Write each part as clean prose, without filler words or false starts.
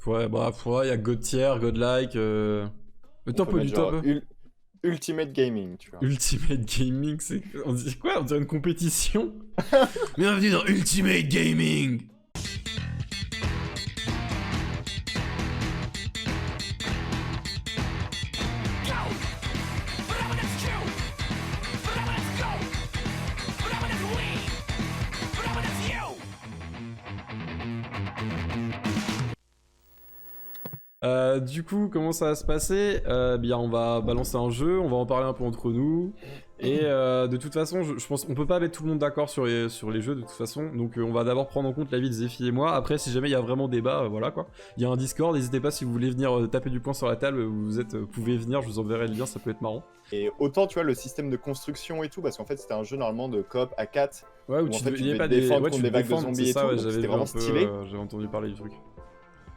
Ouais, bah, il y a God tier, Godlike. Le On top peut du mettre top. genre Ultimate Gaming, tu vois. Ultimate Gaming, c'est. On dit quoi? On dirait une compétition? Bienvenue dans Ultimate Gaming! Du coup, comment ça va se passer? Bien, on va balancer un jeu, on va en parler un peu entre nous. Et de toute façon, je pense qu'on peut pas mettre tout le monde d'accord sur les jeux de toute façon. Donc on va d'abord prendre en compte l'avis de Zephy et moi. Après, si jamais il y a vraiment débat, voilà quoi. Il y a un Discord, n'hésitez pas si vous voulez venir taper du poing sur la table, vous pouvez venir, je vous enverrai le lien, ça peut être marrant. Et autant, tu vois, le système de construction et tout, parce qu'en fait, c'était un jeu normalement de coop à 4. Ouais, où en fait, tu devais devais pas te défendre ouais, contre tu des te vagues de défends, zombies c'est et ça, tout, ouais, donc j'avais c'était vu un vraiment peu, stylé. j'avais entendu parler du truc.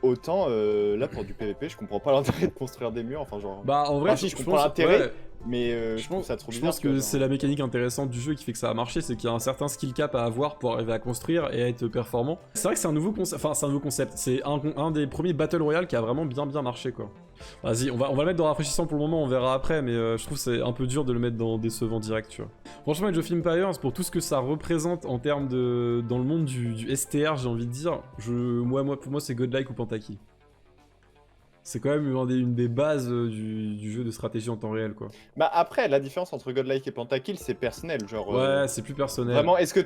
Autant, là, pour du PVP, je comprends pas l'intérêt de construire des murs, enfin genre... Bah en vrai, Enfin, si, je comprends pense, l'intérêt, ouais, mais je trouve ça trop je bizarre, pense tu vois, que genre. c'est la mécanique intéressante du jeu qui fait que ça a marché, c'est qu'il y a un certain skill cap à avoir pour arriver à construire et à être performant. C'est vrai que c'est un nouveau concept, enfin c'est un nouveau concept, c'est un des premiers Battle Royale qui a vraiment bien marché quoi. Vas-y, on va le mettre dans rafraîchissant pour le moment, on verra après, mais je trouve que c'est un peu dur de le mettre dans décevant direct, tu vois. Franchement, Age of Empires, pour tout ce que ça représente en termes de... dans le monde du STR, j'ai envie de dire, pour moi c'est Godlike ou Pentakill. C'est quand même une des bases du jeu de stratégie en temps réel, quoi. Bah après, la différence entre Godlike et Pentakill, c'est personnel, genre... Ouais, c'est plus personnel. Vraiment, est-ce que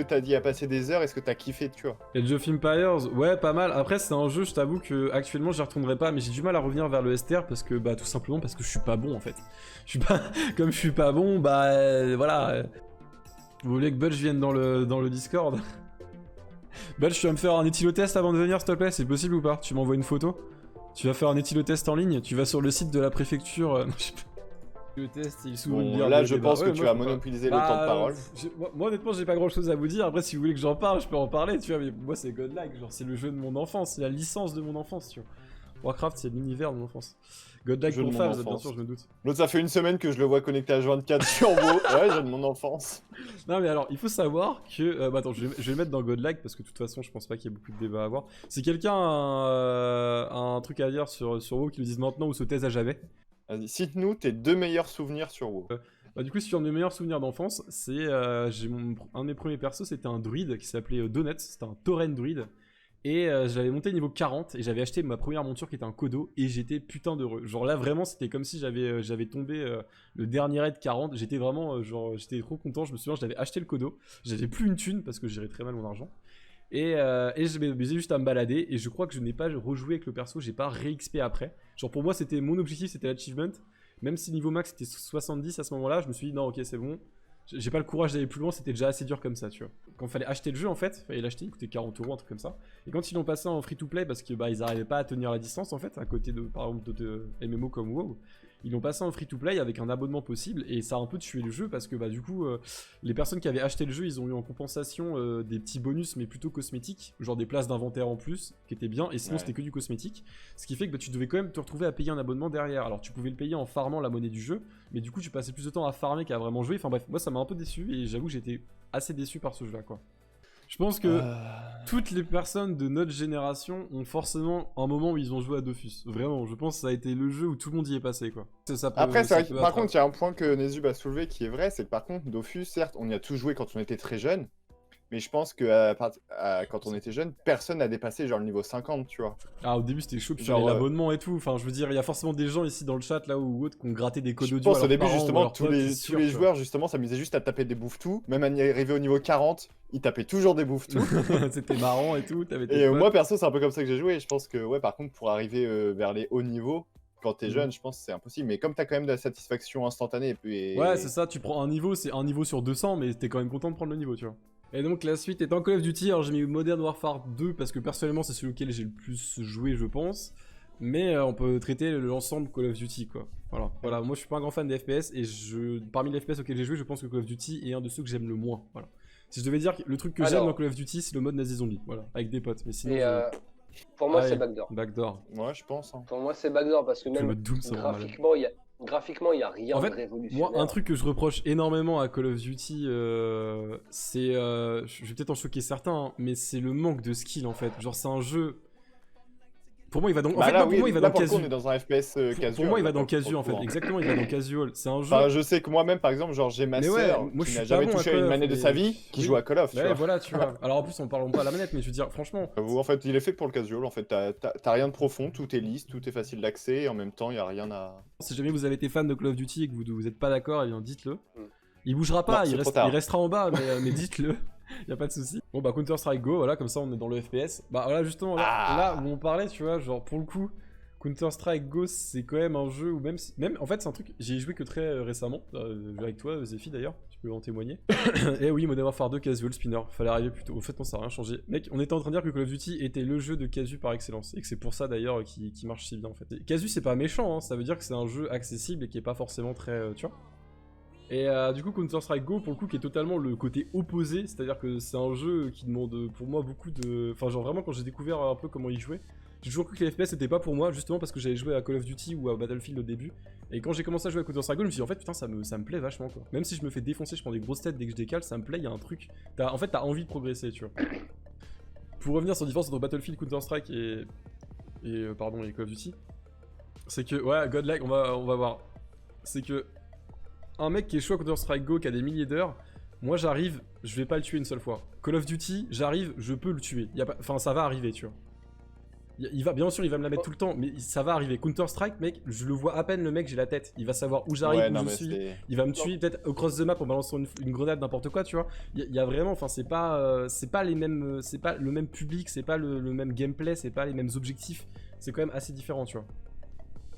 t'as dit à passer des heures, est-ce que t'as kiffé, tu vois? Age of Empires, ouais, pas mal. Après, c'est un jeu, je t'avoue que actuellement, j'y retournerai pas, mais j'ai du mal à revenir vers le STR parce que, bah, tout simplement parce que je suis pas bon, en fait. Je suis pas... Comme je suis pas bon, bah, voilà. Vous voulez que Budge vienne dans le Discord? Budge, tu vas me faire un éthylotest avant de venir, s'il te plaît? C'est possible ou pas? Tu m'envoies une photo? Tu vas faire un éthylotest en ligne? Tu vas sur le site de la préfecture... Non, je sais pas. Le test, il s'ouvre une bière. Là, je pense que tu vas monopoliser le temps de parole. Moi, honnêtement, j'ai pas grand chose à vous dire. Après, si vous voulez que j'en parle, je peux en parler, tu vois. Mais moi, c'est Godlike, genre, c'est le jeu de mon enfance, c'est la licence de mon enfance, tu vois. Warcraft, c'est l'univers de mon enfance. Godlike pour Fabs, bien sûr, je me doute. L'autre, ça fait une semaine que je le vois connecté à H24 sur WoW. Ouais, jeu de mon enfance. Non, mais alors, il faut savoir que. Bah, attends, je vais le mettre dans Godlike parce que de toute façon, je pense pas qu'il y ait beaucoup de débats à avoir. Si quelqu'un a un truc à dire sur WoW, qu'il le dise maintenant ou se taise à jamais. Vas-y, cite-nous tes 2 meilleurs souvenirs sur WoW. Bah, du coup, si un de mes meilleurs souvenirs d'enfance, c'est un de mes premiers persos, c'était un druide qui s'appelait Donuts, c'était un tauren druide. Et j'avais monté niveau 40 et j'avais acheté ma première monture qui était un Kodo et j'étais putain d'heureux. Genre là vraiment c'était comme si j'avais tombé le dernier raid 40, j'étais vraiment j'étais trop content, je me souviens j'avais acheté le Kodo, j'avais plus une thune parce que je gérais très mal mon argent. Et je m'amusais juste à me balader et je crois que je n'ai pas rejoué avec le perso, j'ai pas ré-XP après. Genre pour moi c'était mon objectif, c'était l'achievement. Même si niveau max c'était 70 à ce moment-là, je me suis dit non ok c'est bon. J'ai pas le courage d'aller plus loin, c'était déjà assez dur comme ça, tu vois. Quand il fallait acheter le jeu en fait, fallait l'acheter, il coûtait 40 €, un truc comme ça. Et quand ils l'ont passé en free-to-play parce que bah ils arrivaient pas à tenir la distance en fait, à côté de par exemple de MMO comme WoW, ils l'ont passé en free-to-play avec un abonnement possible et ça a un peu tué le jeu parce que bah du coup les personnes qui avaient acheté le jeu ils ont eu en compensation des petits bonus mais plutôt cosmétiques, genre des places d'inventaire en plus qui étaient bien et sinon c'était que du cosmétique, ce qui fait que bah, tu devais quand même te retrouver à payer un abonnement derrière. Alors tu pouvais le payer en farmant la monnaie du jeu mais du coup tu passais plus de temps à farmer qu'à vraiment jouer. Enfin bref, moi ça m'a un peu déçu et j'avoue que j'étais assez déçu par ce jeu là quoi. Je pense que toutes les personnes de notre génération ont forcément un moment où ils ont joué à Dofus. Vraiment, je pense que ça a été le jeu où tout le monde y est passé, quoi. Après, c'est vrai que, par contre, il y a un point que Nezub a soulevé qui est vrai, c'est que par contre, Dofus, certes, on y a tous joué quand on était très jeune, mais je pense que quand on était jeune, personne n'a dépassé genre le niveau 50, tu vois. Ah, au début c'était chaud, puis l'abonnement et tout. Enfin, je veux dire, il y a forcément des gens ici dans le chat là ou autres qui ont gratté des codes audio. Je pense au début, justement, tous les joueurs, justement, s'amusaient juste à taper des bouffes-tout. Même à arriver au niveau 40, ils tapaient toujours des bouffes-tout. C'était marrant et tout. Et moi, perso, c'est un peu comme ça que j'ai joué. Je pense que, ouais, par contre, pour arriver vers les hauts niveaux, quand t'es jeune, je pense que c'est impossible. Mais comme t'as quand même de la satisfaction instantanée. Ouais, c'est ça, tu prends un niveau, c'est un niveau sur 200, mais t'es quand même content de prendre le niveau, tu vois. Et donc la suite est en Call of Duty, alors j'ai mis Modern Warfare 2 parce que personnellement c'est celui auquel j'ai le plus joué je pense. Mais on peut traiter l'ensemble Call of Duty quoi. Voilà, moi je suis pas un grand fan des FPS et parmi les FPS auxquels j'ai joué je pense que Call of Duty est un de ceux que j'aime le moins. Voilà. Si je devais dire le truc que j'aime dans Call of Duty c'est le mode nazi zombie, voilà, avec des potes. Mais sinon. Pour moi c'est Backdoor. Backdoor. Ouais je pense. Hein. Pour moi c'est Backdoor parce que même Doom, graphiquement, il n'y a rien de révolutionnaire. Moi, un truc que je reproche énormément à Call of Duty, c'est... je vais peut-être en choquer certains, hein, mais c'est le manque de skill, en fait. Genre, c'est un jeu... Pour moi, il va dans. En Bah fait, là, non, pour oui, moi, il va là, dans pour le coup, on casual. est dans un FPS casual. Pour moi, il va là, dans pour le casual en fait. coup, hein. Exactement, il va dans casual. C'est un jeu. Enfin, je sais que moi-même, par exemple, genre j'ai ma Mais ouais, sœur moi, je qui suis n'a pas jamais bon à touché à Call une of, manette de mais- sa vie, qui oui. joue à Call of, tu Ouais, vois. voilà, tu vois. Alors en plus, on parlons pas à la manette, mais je veux dire, franchement. En fait, il est fait pour le casual. En fait, t'as rien de profond, tout est lisse, tout est facile d'accès, et en même temps, il y a rien à. Si jamais vous avez été fan de Call of Duty et que vous êtes pas d'accord, eh bien dites-le. Il bougera pas, Non, il c'est trop tard. restera en bas, mais dites-le. Y a pas de souci. Bon bah Counter Strike Go, voilà, comme ça on est dans le FPS. Bah voilà, justement, là où on parlait, tu vois, genre pour le coup, Counter Strike Go, c'est quand même un jeu où même en fait c'est un truc, j'ai joué que très récemment, avec toi Zephy d'ailleurs, tu peux en témoigner. Et oui, Modern Warfare 2 casual spinner, fallait arriver plus tôt. Au fait, non, ça n'a rien changé. Mec, on était en train de dire que Call of Duty était le jeu de casu par excellence, et que c'est pour ça d'ailleurs qui marche si bien en fait. Et casu, c'est pas méchant, hein, ça veut dire que c'est un jeu accessible et qui est pas forcément très, tu vois. Et du coup, Counter-Strike Go, pour le coup, qui est totalement le côté opposé, c'est-à-dire que c'est un jeu qui demande pour moi beaucoup de... Enfin, genre vraiment, quand j'ai découvert un peu comment il jouait, j'ai toujours cru que les FPS c'était pas pour moi, justement parce que j'avais joué à Call of Duty ou à Battlefield au début. Et quand j'ai commencé à jouer à Counter-Strike Go, je me suis dit, en fait, putain, ça me plaît vachement, quoi. Même si je me fais défoncer, je prends des grosses têtes dès que je décale, ça me plaît, il y a un truc. En fait, t'as envie de progresser, tu vois. Pour revenir sur la différence entre Battlefield, Counter-Strike et Call of Duty, c'est que, ouais, Godlike, on va voir. C'est que un mec qui est chaud à Counter-Strike Go, qui a des milliers d'heures, moi j'arrive, je vais pas le tuer une seule fois. Call of Duty, j'arrive, je peux le tuer. Enfin, ça va arriver, tu vois. Bien sûr, il va me la mettre tout le temps, mais ça va arriver. Counter-Strike, mec, je le vois à peine, le mec, j'ai la tête. Il va savoir où j'arrive, Ouais, où non, je mais suis. c'est- Il va me tuer peut-être across the map en balançant une grenade, n'importe quoi, tu vois. Il y a vraiment, enfin, c'est pas les mêmes, c'est pas le même public, c'est pas le même gameplay, c'est pas les mêmes objectifs. C'est quand même assez différent, tu vois.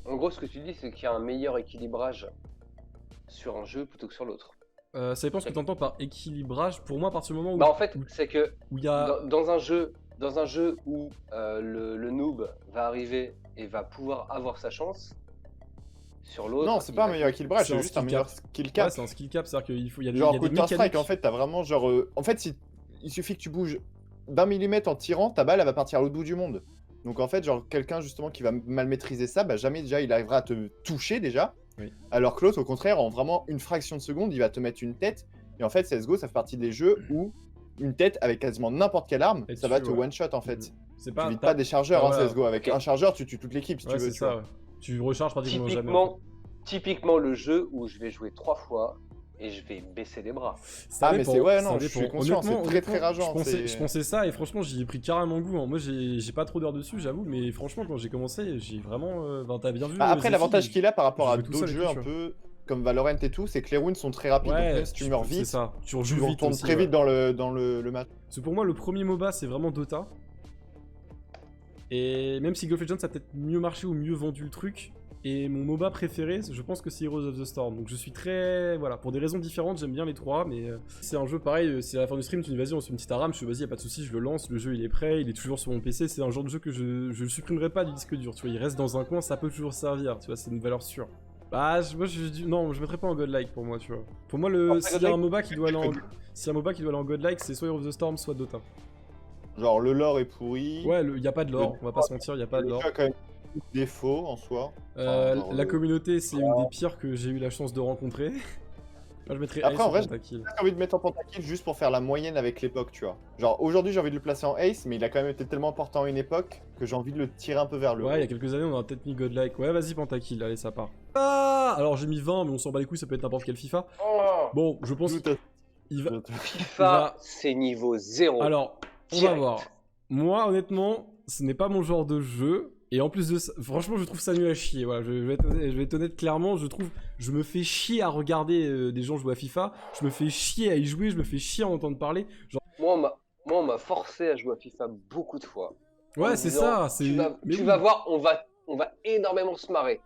En gros, ce que tu dis, c'est qu'il y a un meilleur équilibrage sur un jeu plutôt que sur l'autre. Ça dépend ce que tu entends par équilibrage. Pour moi, à partir du moment où. Bah en fait, c'est que où il y a. dans un jeu où le noob va arriver et va pouvoir avoir sa chance, sur l'autre. Non, c'est pas un meilleur équilibrage, C'est un c'est juste un skill meilleur cap. skill Ouais, cap. c'est un skill cap, c'est-à-dire qu'il faut. Il y a des, Genre il y a des Counter-Strike, mécaniques. en fait, t'as vraiment genre. En fait, il suffit que tu bouges d'un millimètre en tirant, ta balle elle va partir à l'autre bout du monde. Donc en fait, genre quelqu'un justement qui va mal maîtriser ça, bah jamais déjà il arrivera à te toucher déjà. Oui. Alors que l'autre, au contraire, en vraiment une fraction de seconde, il va te mettre une tête. Et en fait, CSGO, ça fait partie des jeux où une tête avec quasiment n'importe quelle arme, Et ça va tu- te ouais. one-shot en fait. C'est Tu pas. vides pas des chargeurs, Ah, hein, voilà. CSGO. Avec un chargeur, tu tues toute l'équipe si Ouais, tu veux. c'est Tu ça, vois. ouais. Tu recharges pratiquement jamais. En fait. Typiquement le jeu où je vais jouer 3 fois et je vais baisser les bras. Ça Ah, mais dépend, c'est- ouais, ça non, je dépend. suis conscient, c'est Honnêtement, très, très rageant, Je c'est- pensais ça et franchement, j'y ai pris carrément goût. Hein. Moi, j'ai pas trop d'heures dessus, j'avoue, mais franchement, quand j'ai commencé, j'ai vraiment. Enfin, t'as bien vu. Bah, après, Zephy, l'avantage qu'il a par rapport à je joue tout d'autres seul et jeux tout, un tu vois. peu comme Valorant et tout, c'est que les rounds sont très rapides. Donc Ouais, même si tu meurs c'est vite, ça. Tu tu rejoues vite retournes aussi, très ouais. vite dans le match. Parce que pour moi, le premier MOBA, c'est vraiment Dota. Et même si League of Legends a peut-être mieux marché ou mieux vendu le truc, et mon MOBA préféré, je pense que c'est Heroes of the Storm. Donc je suis très... Voilà, pour des raisons différentes, j'aime bien les trois, mais c'est un jeu pareil, c'est à la fin du stream, tu me dis vas-y, on se fait une petite aram, je fais vas-y, y a pas de souci, je le lance, le jeu il est prêt, il est toujours sur mon PC, c'est un genre de jeu que je le supprimerai pas du disque dur, tu vois, il reste dans un coin, ça peut toujours servir, tu vois, c'est une valeur sûre. Bah, non, je mettrais pas en godlike pour moi, tu vois. Pour moi, s'il y a un MOBA qui doit aller en godlike, c'est soit Heroes of the Storm, soit Dota. Genre le lore est pourri. Ouais, y a pas de lore, on va pas se mentir, y a pas de Le lore. jeu a quand même beaucoup de défauts en soi. Genre, La communauté, c'est une des pires que j'ai eu la chance de rencontrer. Moi, je mettrais Après, Ace en ou vrai, Pentakill. J'ai envie de mettre en pentakill juste pour faire la moyenne avec l'époque, tu vois. Genre aujourd'hui j'ai envie de le placer en ace, mais il a quand même été tellement important à une époque que j'ai envie de le tirer un peu vers le haut. Ouais, il y a quelques années, on aurait peut-être mis Godlike. Ouais, vas-y, Pentakill, allez, ça part. Ah, alors j'ai mis 20, mais on s'en bat les couilles, ça peut être n'importe quel FIFA. Bon, je pense Tout à- qu'il va... FIFA, c'est niveau 0. Alors, on va Direct. voir. Moi, honnêtement, ce n'est pas mon genre de jeu. Et en plus de ça, franchement, je trouve ça nul à chier. Voilà, je vais être honnête clairement. Je me fais chier à regarder des gens jouer à FIFA. Je me fais chier à y jouer. Je me fais chier à en entendre parler. Genre, Moi, on m'a forcé à jouer à FIFA beaucoup de fois. En ouais, me c'est disant, ça. Tu Mais vas voir, on va énormément se marrer.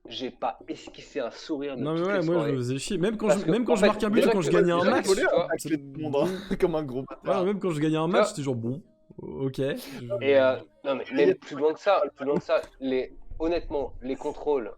J'ai pas esquissé un sourire de non mais toutes ouais, les moi je soirées. me faisais chier. Même quand Parce je, que, même quand en je fait, marquais un but déjà ou quand je que- gagnais un déjà match. que- tu vois, Avec les monde, hein, comme un gros bâtard. Ouais, même quand je gagnais un match, c'était genre bon. Ok. Et non mais même plus loin que ça, honnêtement, les contrôles.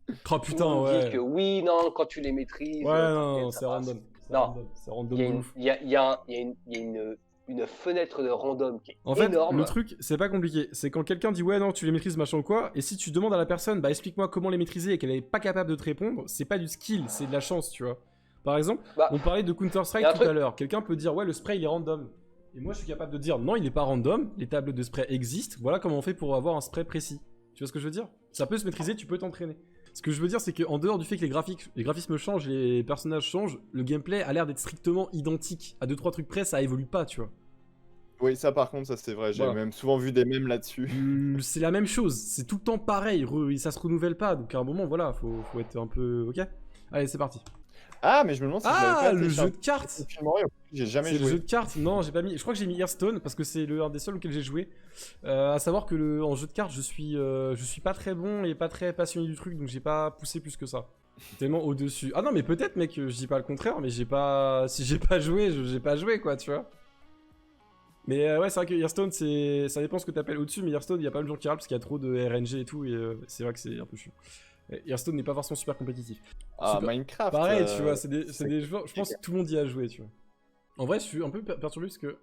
Oh Tout le putain, monde ouais. dit que oui, non, quand tu les maîtrises. Ouais, non, ça c'est passe. random. C'est Non. random. C'est random de ouf. Il y a une fenêtre de random qui est En fait, énorme. le truc, c'est pas compliqué. C'est quand quelqu'un dit ouais, non, tu les maîtrises, machin ou quoi, et si tu demandes à la personne, bah explique-moi comment les maîtriser et qu'elle est pas capable de te répondre, c'est pas du skill, c'est de la chance, tu vois. Par exemple, Bah, on parlait de y Counter-Strike a un tout truc- à l'heure. Quelqu'un peut dire ouais, le spray il est random. Et moi, je suis capable de dire non, il n'est pas random, les tables de spray existent, voilà comment on fait pour avoir un spray précis. Tu vois ce que je veux dire? Ça peut se maîtriser, tu peux t'entraîner. Ce que je veux dire, c'est qu'en dehors du fait que les graphismes changent, les personnages changent, le gameplay a l'air d'être strictement identique. À 2-3 trucs près, ça évolue pas, tu vois. Oui, ça par contre, ça c'est vrai. J'ai Voilà. même souvent vu des mèmes là-dessus. C'est la même chose, c'est tout le temps pareil, ça se renouvelle pas, donc à un moment, voilà, faut être un peu... Ok? Allez, c'est parti. Ah, mais je me demande si Ah, le jeu de cartes! J'ai jamais C'est joué. le jeu de cartes. Non, j'ai pas mis. Je crois que j'ai mis Hearthstone parce que c'est un des seuls auxquels j'ai joué. À savoir que en jeu de cartes, je suis pas très bon et pas très passionné du truc, donc j'ai pas poussé plus que ça. Tellement au-dessus. Ah non, mais peut-être, mec, je dis pas le contraire, mais j'ai pas. Si j'ai pas joué, j'ai pas joué, quoi, tu vois. Mais ouais, c'est vrai que Hearthstone, ça dépend ce que t'appelles au-dessus, mais Hearthstone, il y a pas mal de gens qui râlent parce qu'il y a trop de RNG et tout, et c'est vrai que c'est un peu chiant. Hearthstone n'est pas forcément super compétitif. Ah, Super. Minecraft. Pareil, tu vois, c'est des joueurs. Je pense que tout le monde y a joué, tu vois. En vrai, je suis un peu perturbé parce que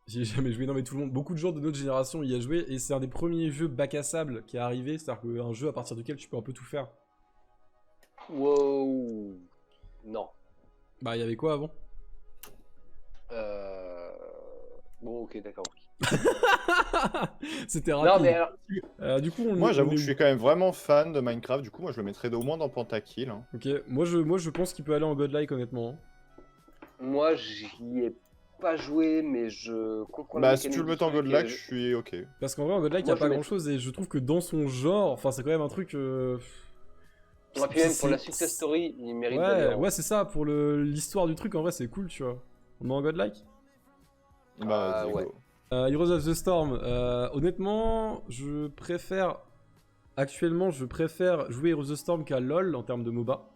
j'ai jamais joué. Non, mais tout le monde, beaucoup de gens de notre génération y a joué et c'est un des premiers jeux bac à sable qui est arrivé. C'est-à-dire qu'un jeu à partir duquel tu peux un peu tout faire. Wow. Non. Bah, il y avait quoi avant? Bon, ok, d'accord. C'était rapide. Non, mais alors, du coup, Moi, j'avoue on est que je suis quand même vraiment fan de Minecraft. Du coup, moi, je le mettrais au moins dans Pentakill. Hein. Ok, moi je pense qu'il peut aller en godlike, honnêtement. moi, j'y ai pas joué, mais je comprends Bah, la si tu le mécanique mets en du truc, Godlike, je suis ok. Parce qu'en vrai, en godlike, il y Moi, a je pas mets- grand-chose et je trouve que dans son genre, enfin, c'est quand même un truc. Ouais, puis même pour la success story, il mérite d'aller en- Ouais, c'est ça. Pour l'histoire du truc, en vrai, c'est cool, tu vois. On met en godlike. Bah, vas-y, ouais. go. Heroes of the Storm, honnêtement, actuellement, je préfère jouer Heroes of the Storm qu'à LoL en termes de MOBA.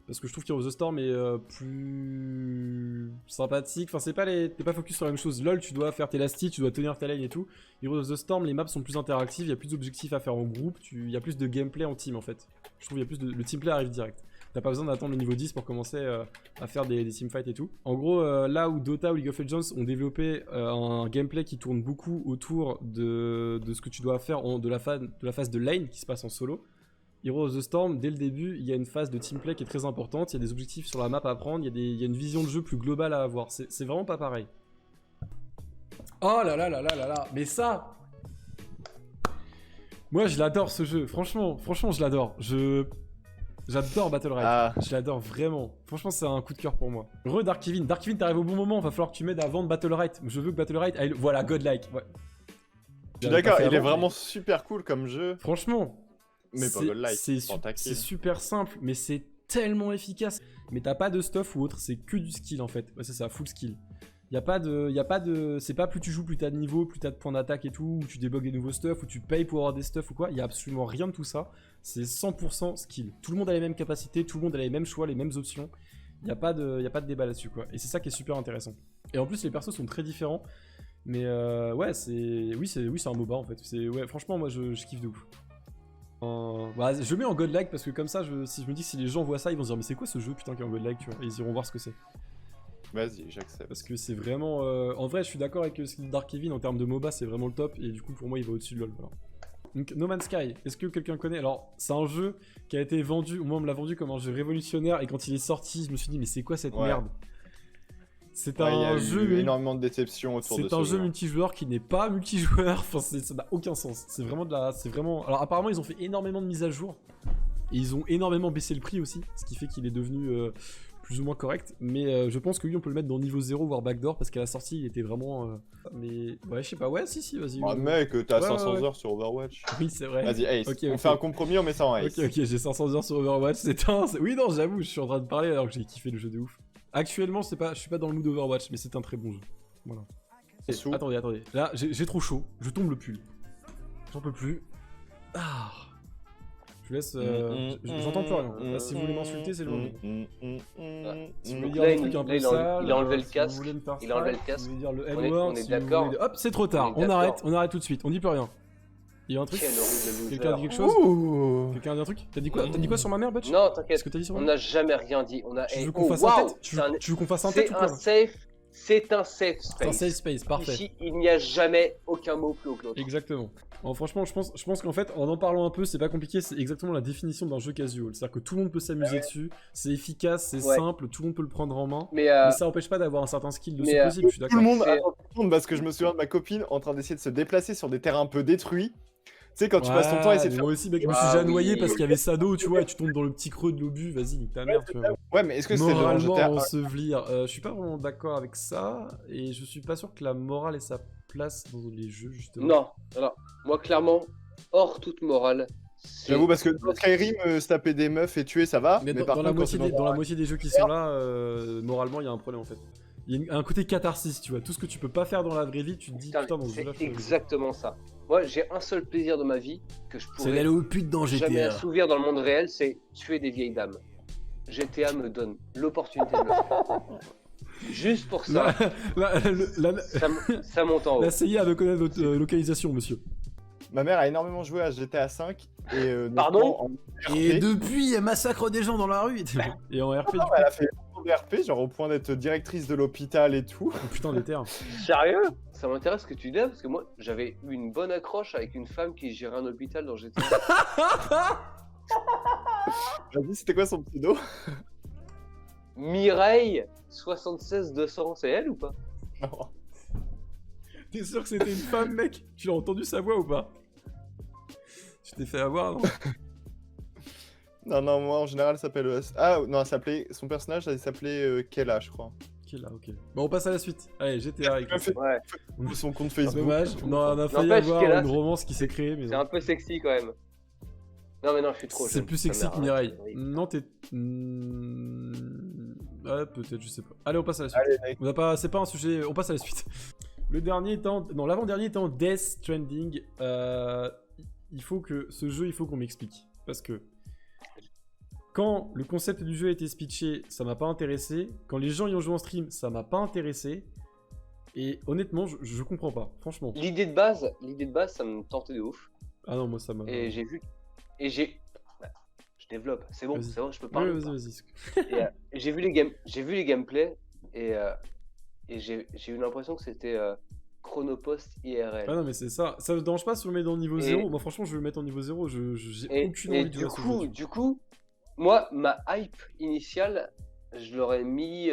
Parce que je trouve qu'Heroes of the Storm est plus sympathique. Enfin, t'es pas focus sur la même chose. LoL, tu dois faire tes lastis, tu dois tenir ta lane et tout. Heroes of the Storm, les maps sont plus interactives, il y a plus d'objectifs à faire en groupe, il y a plus de gameplay en team en fait. Je trouve qu'il y a plus de. Le teamplay arrive direct. T'as pas besoin d'attendre le niveau 10 pour commencer à faire des teamfights et tout. En gros, là où Dota ou League of Legends ont développé un gameplay qui tourne beaucoup autour de ce que tu dois faire de la phase de lane qui se passe en solo, Heroes of the Storm, dès le début, il y a une phase de teamplay qui est très importante, il y a des objectifs sur la map à prendre, il y a une vision de jeu plus globale à avoir. C'est vraiment pas pareil. Oh là là là là là là, mais ça... Moi, je l'adore ce jeu, franchement, je l'adore. J'adore Battle Right, je l'adore vraiment. Franchement, c'est un coup de cœur pour moi. Dark Kevin, t'arrives au bon moment, va falloir que tu m'aides à vendre Battle Right. Je veux que Battle Right aille... Voilà, godlike. Ouais. Je suis d'accord, il est vraiment super cool comme jeu. Franchement, mais pas godlike, c'est super simple, mais c'est tellement efficace. Mais t'as pas de stuff ou autre, c'est que du skill en fait. Ouais, c'est ça, full skill. Y a pas de, c'est pas plus tu joues, plus t'as de niveau, plus t'as de points d'attaque et tout, ou tu débloques des nouveaux stuff, ou tu payes pour avoir des stuff ou quoi. Y a absolument rien de tout ça. C'est 100% skill. Tout le monde a les mêmes capacités, tout le monde a les mêmes choix, les mêmes options. Y a pas de débat là-dessus quoi. Et c'est ça qui est super intéressant. Et en plus les persos sont très différents. Mais ouais, oui, c'est un MOBA en fait. Ouais, franchement, moi je kiffe de ouf. Bah, je mets en godlike parce que comme ça, si je me dis que si les gens voient ça, ils vont se dire mais c'est quoi ce jeu putain qui est en godlike, tu vois, et ils iront voir ce que c'est. Vas-y, j'accepte. Parce que c'est vraiment... En vrai, je suis d'accord avec ce qu'il dit Dark Kevin, en termes de MOBA, c'est vraiment le top, et du coup, pour moi, il va au-dessus de LoL. Voilà. Donc, No Man's Sky, est-ce que quelqu'un connaît? Alors, c'est un jeu qui a été vendu, moi, on me l'a vendu comme un jeu révolutionnaire, et quand il est sorti, je me suis dit, mais c'est quoi cette merde? C'est un jeu... Il y a eu énormément de déceptions autour de ce jeu. C'est un jeu multijoueur qui n'est pas multijoueur, enfin, ça n'a aucun sens. C'est vraiment de la... Alors, apparemment, ils ont fait énormément de mises à jour, et ils ont énormément baissé le prix aussi, ce qui fait qu'il est devenu... plus ou moins correct, mais je pense que oui, on peut le mettre dans niveau 0 voire backdoor parce qu'à la sortie il était vraiment. Mais ouais, je sais pas, ouais, si, vas-y. Ah, mec, t'as 500 heures sur Overwatch. Oui, c'est vrai. Vas-y, Ace. Okay, on fait un compromis, on met ça en Ace. Ok, j'ai 500 heures sur Overwatch, Oui, non, j'avoue, je suis en train de parler alors que j'ai kiffé le jeu de ouf. Actuellement, je suis pas dans le mood Overwatch, mais c'est un très bon jeu. Voilà. Attendez. Là, j'ai trop chaud, je tombe le pull. J'en peux plus. Ah. Je vous laisse. J'entends plus rien. Là, si vous voulez m'insulter, c'est le moment. Si vous voulez dire un truc un peu sale, il a enlevé le casque. si vous voulez me faire Il a enlevé ça, le casque. si vous voulez dire le On est N-word, d'accord. hop, c'est trop tard. On est On arrête d'accord. tout de suite. On dit plus rien. Il y a un truc. Quel horrible loser. Quelqu'un a dit quelque chose? Quelqu'un a dit un truc? T'as dit quoi sur ma mère, Butch? Non, t'inquiète. Qu'est-ce que t'as dit sur On ma mère? n'a jamais rien dit. On a. Tu veux Oh, qu'on fasse un waouh, tête? Tu veux qu'on fasse un tête C'est ou un quoi? safe. C'est un safe C'est un space. safe space, parfait. Ici, il n'y a jamais aucun mot plus haut que l'autre. Exactement. Alors, franchement, je pense qu'en fait, en parlant un peu, c'est pas compliqué, c'est exactement la définition d'un jeu casual. C'est-à-dire que tout le monde peut s'amuser dessus, c'est efficace, c'est simple, tout le monde peut le prendre en main, mais ça empêche pas d'avoir un certain skill dessus possible, je suis Tout d'accord. le monde, attends, tout le monde, parce que je me souviens de ma copine en train d'essayer de se déplacer sur des terrains un peu détruits. Tu sais, quand tu passes ton temps à essayer de moi faire... aussi, mec, je me suis déjà noyé parce qu'il y avait Sado, tu vois, et tu tombes dans le petit creux de l'obus, vas-y, nique ta mère, tu vois. Ouais, mais est-ce que c'est dans Moralement GTA ensevelir, je suis pas vraiment d'accord avec ça, et je suis pas sûr que la morale ait sa place dans les jeux, justement. Non, alors, moi, clairement, hors toute morale. J'avoue, parce que dans Skyrim, se taper des meufs et tuer, ça va. Mais par dans la contre, moitié des jeux qui sont là, moralement, il y a un problème en fait. Il y a un côté catharsis, tu vois. Tout ce que tu peux pas faire dans la vraie vie, tu te dis putain, dans ce jeu-là, c'est exactement ça. Moi, j'ai un seul plaisir de ma vie que je c'est pourrais d'aller au pute dans GTA. jamais assouvir dans le monde réel, c'est tuer des vieilles dames. GTA me donne l'opportunité de le faire. Juste pour ça, ça monte en haut. La CIA veut connaître votre localisation, monsieur. Ma mère a énormément joué à GTA 5 et Pardon en RP. Et depuis, elle massacre des gens dans la rue. Et en RP, du coup. Elle a fait beaucoup de RP, genre au point d'être directrice de l'hôpital et tout. Oh putain, des terres. Sérieux? Ça m'intéresse ce que tu dis parce que moi, j'avais eu une bonne accroche avec une femme qui gérait un hôpital dans GTA. Vas-y, c'était quoi son pseudo? Mireille 76200, c'est elle ou pas? Non. T'es sûr que c'était une femme, mec? Tu l'as entendu sa voix ou pas? Tu t'es fait avoir, non? Non, moi en général, ça s'appelle. Ah non, elle s'appelait. Son personnage, elle s'appelait Kella, je crois. Kella, ok. Bon, on passe à la suite. Allez, GTA avec Ouais. Son compte Facebook. Dommage, on a failli N'empêche avoir Kella, une romance qui s'est créée, mais C'est non. un peu sexy quand même. Non, mais non, je suis trop C'est jeune. plus Ça sexy m'a que Mireille. arrêté. Non, t'es. Ouais, peut-être, je sais pas. Allez, on passe à la suite. Allez, mec. On n'a pas, c'est pas un sujet. On passe à la suite. Le dernier étant, non, l'avant-dernier étant Death Stranding. Il faut que ce jeu, il faut qu'on m'explique parce que quand le concept du jeu a été pitché, ça m'a pas intéressé. Quand les gens y ont joué en stream, ça m'a pas intéressé. Et honnêtement, je comprends pas, franchement. L'idée de base, ça me tentait de ouf. Ah non, moi ça m'a. Et j'ai vu. Et j'ai. Bah, je développe, c'est bon, Vas-y. je peux parler. Ouais, ou pas vas-y. Et, j'ai vu les gameplays et j'ai eu l'impression que c'était Chronopost IRL. Ah non, mais c'est ça. Ça me dérange pas si on le met dans le niveau Et- 0. Moi, franchement, je vais le mettre en niveau 0. J'ai aucune Et envie de jouer à ce jeu. du coup, moi, ma hype initiale, je l'aurais mis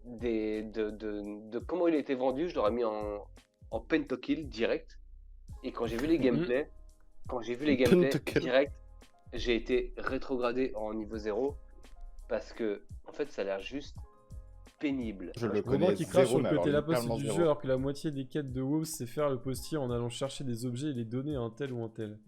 de comment il était vendu, je l'aurais mis en pentakill direct. Et quand j'ai vu les gameplays, Pentakill. direct, j'ai été rétrogradé en niveau 0 parce que en fait, ça a l'air juste pénible. Je le Romain connais qui crache zéro, sur mais le alors côté la poste littéralement du zéro. jeu alors que la moitié des quêtes de WoW c'est faire le postier en allant chercher des objets et les donner à un tel ou un tel.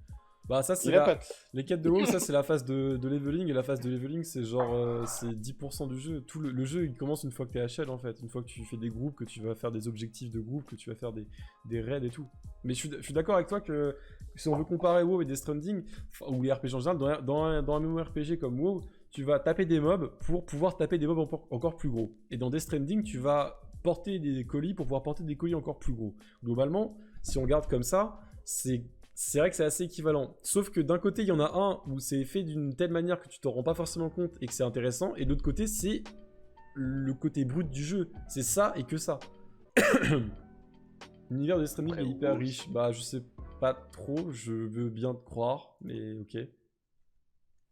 Bah ça c'est Il a pas de- les quêtes de WoW ça c'est la phase de leveling et la phase de leveling c'est genre c'est 10% du jeu. Tout le jeu il commence une fois que t'es HL en fait, une fois que tu fais des groupes, que tu vas faire des objectifs de groupe, que tu vas faire des raids et tout. Mais je suis d'accord avec toi que si on veut comparer WoW et Death Stranding ou les RPG en général, dans un MMORPG comme WoW, tu vas taper des mobs pour pouvoir taper des mobs encore plus gros. Et dans Death Stranding, tu vas porter des colis pour pouvoir porter des colis encore plus gros. Globalement, si on regarde comme ça, c'est vrai que c'est assez équivalent. Sauf que d'un côté, il y en a un où c'est fait d'une telle manière que tu t'en rends pas forcément compte et que c'est intéressant. Et de l'autre côté, c'est le côté brut du jeu. C'est ça et que ça. L'univers de Death Stranding Après, est hyper WoW, riche. Bah, je sais pas trop, je veux bien te croire, mais ok.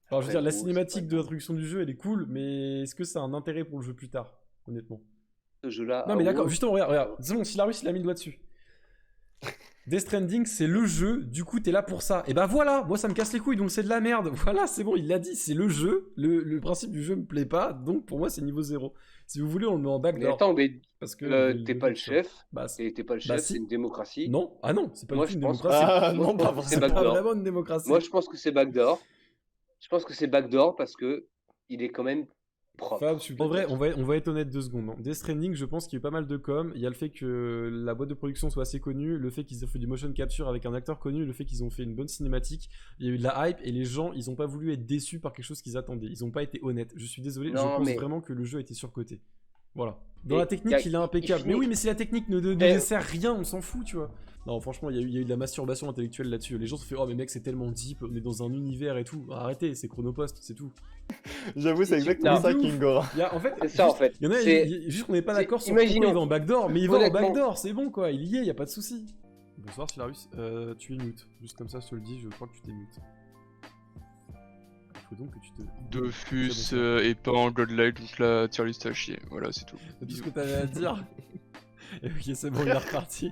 Alors, je veux dire, la WoW, cinématique c'est de l'introduction du jeu, elle est cool, mais est-ce que ça a un intérêt pour le jeu plus tard, honnêtement? Ce jeu-là. Non, mais d'accord, justement, regarde, c'est bon, si la Russie il a mis le doigt dessus. Death Stranding, c'est le jeu, du coup, t'es là pour ça. Et bah voilà, moi ça me casse les couilles, donc c'est de la merde. Voilà, c'est bon, il l'a dit, c'est le jeu. Le principe du jeu me plaît pas, donc pour moi c'est niveau 0. Si vous voulez, on le met en Mais backdoor. attends, mais Parce que t'es pas le chef. Bah, T'es pas le Bah, chef, si. c'est une démocratie. non, ah non, c'est pas Moi, du tout je une pense- démocratie. Ah Moi, non, je pas pense que c'est C'est vraiment. pas backdoor. vraiment une démocratie. Moi, je pense que c'est backdoor. Je pense que c'est backdoor parce que il est quand même propre. Fab, en vrai, on va être honnête 2 secondes. Hein. Death Stranding, je pense qu'il y a eu pas mal de com. Il y a le fait que la boîte de production soit assez connue, le fait qu'ils aient fait du motion capture avec un acteur connu, le fait qu'ils ont fait une bonne cinématique. Il y a eu de la hype et les gens, ils ont pas voulu être déçus par quelque chose qu'ils attendaient. Ils ont pas été honnêtes. Je suis désolé, je Non, pense mais- vraiment que le jeu a été surcoté. Voilà. Dans Et la technique, il est il impeccable. finit- Mais oui, mais si la technique ne Eh. sert rien, on s'en fout, tu vois. Non, franchement, il y a eu de la masturbation intellectuelle là-dessus. Les gens se font oh mais mec, c'est tellement deep, on est dans un univers et tout. Arrêtez, c'est Chronopost, c'est tout. J'avoue, c'est exactement Non. ça, Kingor. En fait, C'est ça en fait. il y en a, C'est- juste qu'on n'est pas d'accord sur imaginons- pourquoi il va en backdoor, mais il va en honnêtement- backdoor, c'est bon quoi, il y est, y a pas de souci. Bonsoir Silarus, tu es mute. Juste comme ça, je te le dis, je crois que tu t'es mute. Il faut donc que tu te... Dofus C'est bon, est pas en godlike, donc la tier list à chier. Voilà, c'est tout. c'est tout ce que t'avais à dire. Et ok, c'est bon, il est reparti.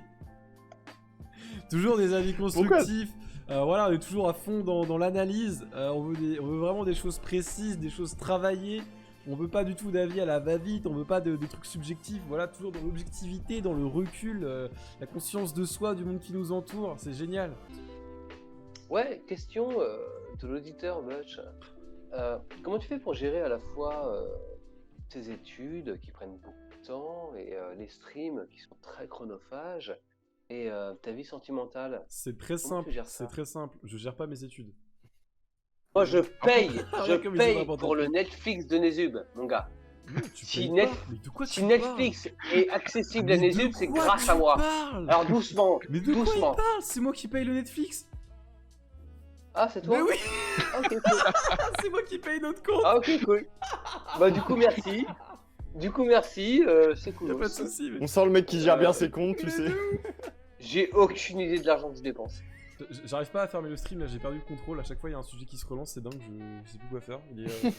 Toujours des avis constructifs. Voilà, on est toujours à fond dans l'analyse. On veut vraiment des choses précises, des choses travaillées. On veut pas du tout d'avis à la va-vite, on veut pas de trucs subjectifs. Voilà, toujours dans l'objectivité, dans le recul, la conscience de soi, du monde qui nous entoure. C'est génial. Ouais, question de l'auditeur Butch. Comment tu fais pour gérer à la fois tes études qui prennent beaucoup de temps et les streams qui sont très chronophages et ta vie sentimentale? C'est très Comment simple, tu gères ça? c'est très simple. Je gère pas mes études. Moi, je paye Comme ils ont n'importe pour quoi. le Netflix de Nezub, mon gars. Tu Si payes Net- pas Mais de quoi Si tu Netflix est accessible à parles Mais de Nezub, c'est quoi grâce tu à moi. parles Alors doucement, Mais de quoi il doucement. parle C'est moi qui paye le Netflix. Ah, c'est toi? Mais oui, Ok, cool. c'est moi qui paye notre compte. Ah, ok, cool. Bah, du coup, merci. C'est Y a cool. pas de souci. Mais... On sent le mec qui gère bien ses comptes, tu sais. J'ai aucune idée de l'argent que je dépense. J'arrive pas à fermer le stream là, j'ai perdu le contrôle. À chaque fois, il y a un sujet qui se relance, c'est dingue. Je sais plus quoi faire.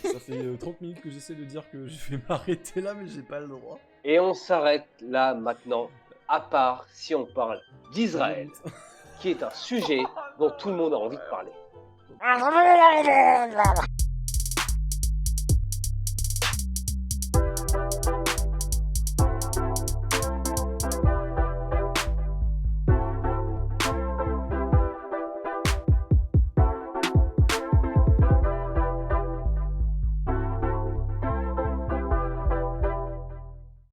Ça fait 30 minutes que j'essaie de dire que je vais m'arrêter là, mais j'ai pas le droit. Et on s'arrête là maintenant, à part si on parle d'Israël, qui est un sujet dont tout le monde a envie de parler.